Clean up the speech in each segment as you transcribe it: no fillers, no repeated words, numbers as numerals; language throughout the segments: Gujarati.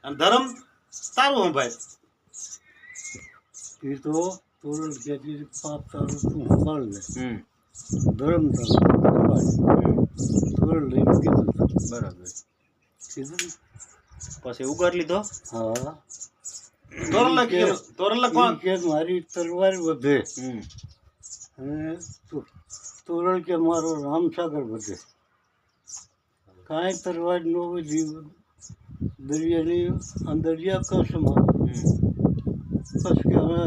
અને ધર્મ તારું સંભાળ. એ તો તોરણ કહેતી પાપ તારું તું સંભાળ લે, ધર્મ તારું સંભાળ. તોરણ લઈને કીધું બરાબર. કીધું ને? પછી ઉગાર લીધો. હા તોરણ કોણ કે મારી તલવાર વધે અને તોરણ કે મારો રામસાગર વધે. કાંઈ તલવાર ન વધી દરિયાની દરિયા કસમાં. પછી કે હવે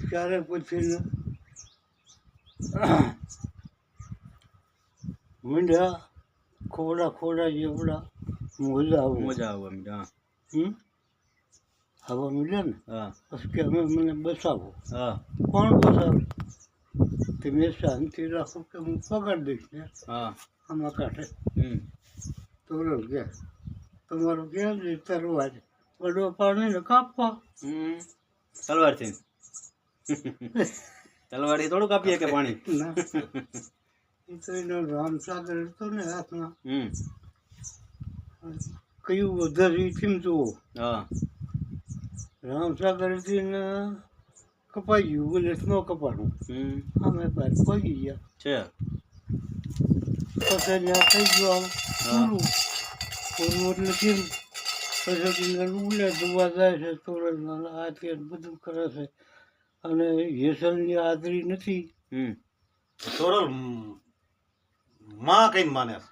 ત્યારે પછી મીંડ્યા ખોડા જેવડા મોજા આવે મીઠા. હવા મીડ્યા ને. હા પછી કે અમે મને બસાવો. હા કોણ બસાવે? તે મેં શાંતિ રાખો કે હું પગાર દઈશ ને હા આમાં કાંઠે. તોરણ કે તમારું ક્યાં છે તરવાર વડો પાણીને કાપવા. તલવારથી તલવારથી થોડું કાપીએ કે પાણી. ના એ તો એનો રામસાગર હતો ને હાથમાં. કયું વધારે થીમ જુઓ. હા રામસાગરથી ને કપાઈ ગયું બોલે ન કપાણું. અમે પાર પગી ગયા છે. પછી ત્યાં થઈ ગયું પૂરું પૂરું એટલે કેમ પછી ઉલે જોવા જાય છે તોરણ આ તે બધું કરે છે અને હેસલની હાજરી નથી. તોરણ માં કઈ માને છે,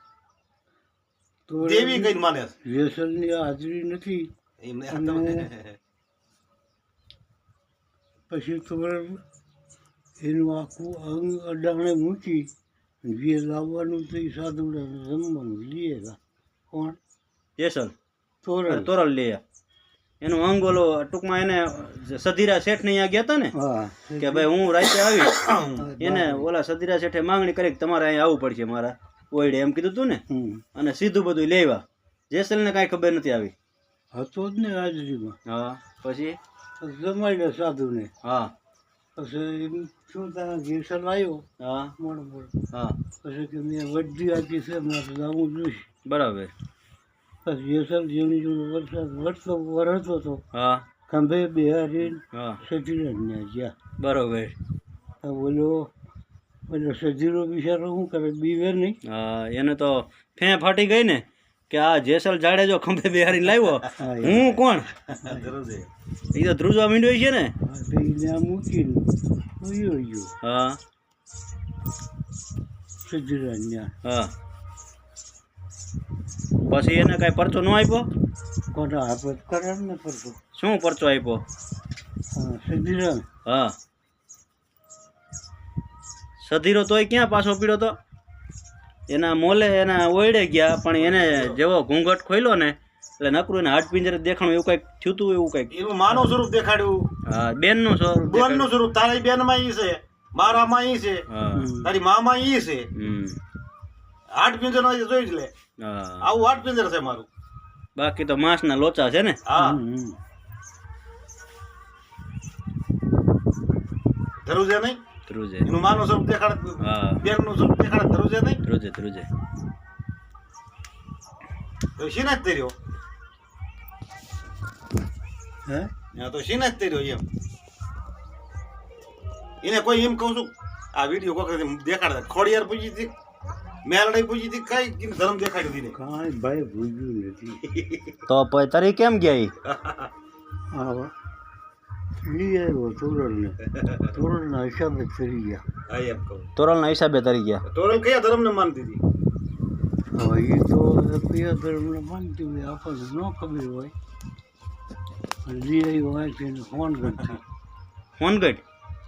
દેવી કઈ માને છે. હેસલની હાજરી નથી એમને પછી તોરણ એનું આખું અંગ અડાણે મૂકી જે લાવવાનું તો એ સાધુડાને જમવાનું લીએલા. કોણ? જેસલ તોરણ. તોરલ લે એનું અંગ ઓલો ટૂંકમાં એને સધીરા શેઠ ને અહીંયા ગયા હતા ને હા કે ભાઈ હું રાતે આવી એને ઓલા સધીરા શેઠે માંગણી કરી કે તમારે અહીંયા આવવું પડશે મારા ઓયડે એમ કીધું તું ને. અને સીધું બધું લેવા. જેસલ ને કાંઈ ખબર નથી આવી. હતો જ ને હાજરીમાં. હા પછી જમાડ્યા સાધુને. હા પછી એમ શું તારા જેસલ આવ્યો હા મોડ હા પછી કે મેં વડ્ડી આપી છે મારે જવું જોઈશ. બરાબર. પછી જેસલ જેવી જેવો વરસાદ વરસતો હતો હા ખંભે બિહારી હા સતીરાજને ગયા. બરોબર. બોલો સજીરો બિચારો શું કરે બીવે નહીં. હા એને તો ફેં ફાટી ગઈ ને કે આ જેસલ જાડેજો ખંભે બિહારીને લાવ્યો હું કોણ. એ તો ધ્રુજવા માંડ્યો છે ને. ત્યાં મૂકીને ઉયો ગયો હા સજીરાજ હા પછી એને કાંઈ પરચો ન આપ્યો. કોટા આપત કરાર ને પડતો. શું પરચો આપ્યો. હા સજીરાજ. હા સધીરો તોય ક્યાં પાછો પીડ્યો તો. એના મોલે એના ઓયડે ગયા પણ એને જેવો ઘૂંઘટ ખોલ્યો ને એટલે નકરું એને હાડ પિંજરે દેખાણું એવું કંઈક થયું તું. એવું કંઈક એનું માનું સ્વરૂપ દેખાડ્યું. હા બેનનું સ્વરૂપ. બેનનું સ્વરૂપ. તારી બેન માં ઈ છે, મારા માં ઈ છે, તારી મામા ઈ છે. હાડ પિંજર નો જોઈ જ લે. આવું હાડ પિંજર છે મારું. બાકી તો માંસના લોચા છે ને. હા ધરુજે નહીં. ધ્રુજે એનું માનું સ્વરૂપ દેખાડે. હા બેન નું સ્વરૂપ દેખાડે. ધરુજે નહીં. ધ્રુજે ધ્રુજે તો શીના જ તર્યો. હે તો શીના જ તર્યો એમ. એને કોઈ એમ કહું છું આ વિડીયો કોઈ દેખાડે ખોડિયાર પૂછી હતી, મેલડી પૂછી હતી, કઈ ધર્મ દેખાડ્યું હતી. કાંઈ ભાઈ ભૂલ્યું નથી. તો પછી તરી કેમ ગયા. હા લઈ આવ્યો તોરણને. તોરણના હિસાબે ફરી ગયા. હા એમ કહું. તોરલના હિસાબે તરી ગયા. તોરણ કયા ધર્મને માનતી હતી. હવે એ તો કયા ધર્મને માનતી હોય આપણને ન ખબર હોય. લઈ આવ્યો હોય છે એને હોનગઢથી. હોનગઢ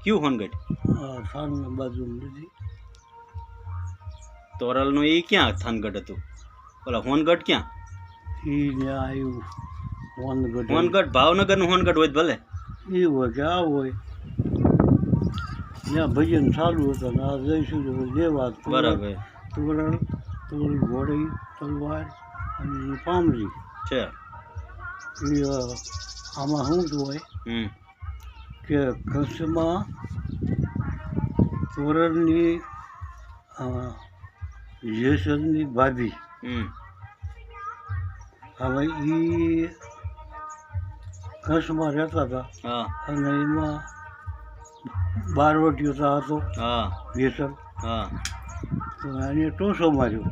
કયું હોનગઢ. હા થાનની બાજુ લીધી. તોરલનું એ ક્યાં થાનગઢ હતું. ઓલા હોનગઢ ક્યાં. એ ત્યાં આવ્યું હોનગઢ. હોનગઢ ભાવનગરનું હોનગઢ હોય ભલે. એ હોય કે આ હોય ત્યાં ભજન ચાલુ હતા ને આ જઈશું જે વાત. બરાબર તોરણ તોરણ ઘોડી તલવાર અને એની પામરી છે. એ આમાં શું જ હોય કે કચ્છમાં તોરણની જેસલની ભાભી હવે એ ઘસમાં રહેતા હતા હા અને એમાં બારવટીઓ તો હતો હા બેસન હા તો એને ટોસો માર્યો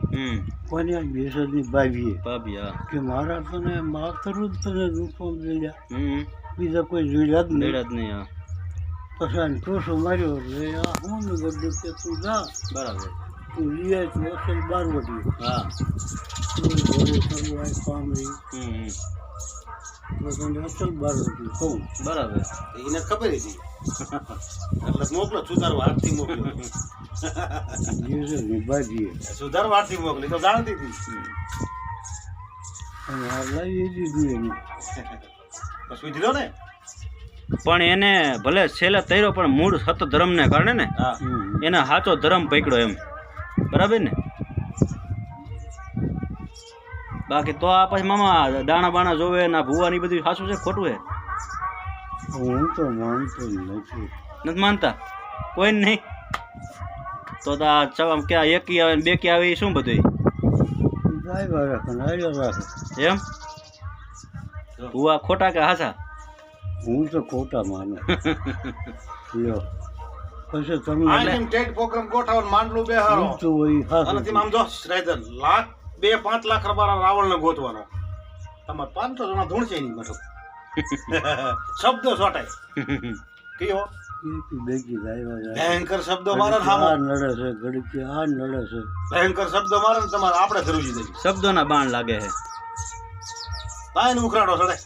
કોને બેસનની ભાભીએ ભાભી હા કે મારા તને માતરું જ તને રૂપમ જોયા બીજા કોઈ જોયા જ નહીં મેળા જ નહીં હા પછી આને ટોસો માર્યો એટલે આ હું ને બધું કે તું જા બરાબર તું લઈ આય તું અસલ બારવટીઓ હા ઘોડે કરવું આ પામરી તો તને અસલ બારવટીઓ કહું બરાબર એને ખબર હતી એટલે મોકલો સુધારવા હાથથી મોકલો બેસનની ભાભીએ સુધારવા હાથથી મોકલી તો જાણતી હતી અને આ લાવી દીધું એનું પછી દીધો ને પણ એને ભલે છેલ્લે તૈરો પણ મૂળ સત ધર્મને કારણે ને હા એને સાચો ધર્મ પકડ્યો એમ બરાબર ને બાકી તો આ પછી મામા દાણા બાણા જોવે ના ભૂવા ની બધું સાચું છે ખોટું છે હું તો માનતો નથી નથી માનતા કોઈ નહીં તો આ ચવામ ક્યાં એકી આવે ને બેકી આવે એ શું બધું ગાય રાખે ને હાલ્યા રાખે એમ ભૂવા ખોટા કે હાચા હું તો ખોટા માનું લ્યો પછી તમને આઈમ ટેટ પ્રોગ્રામ ગોઠવણ માંડલું બેહારો તો હોય અને હાથ તેમાં આમ જો શ્રેધર લાખ 2-5 લાખ રૂપિયા રાવણને ગોતવાનો તમારે 500 જણા ધૂણશે નહીં મઠો શબ્દો સોટાય કયો બેગી ગાય ભયંકર શબ્દો મારે ને હામો આ નડે છે ઘડીક આ નડે છે ભયંકર શબ્દો મારે ને તમારે આપણે ધરુજી દઈએ શબ્દોના બાણ લાગે છે તાઈને ઉખરાડો ચડે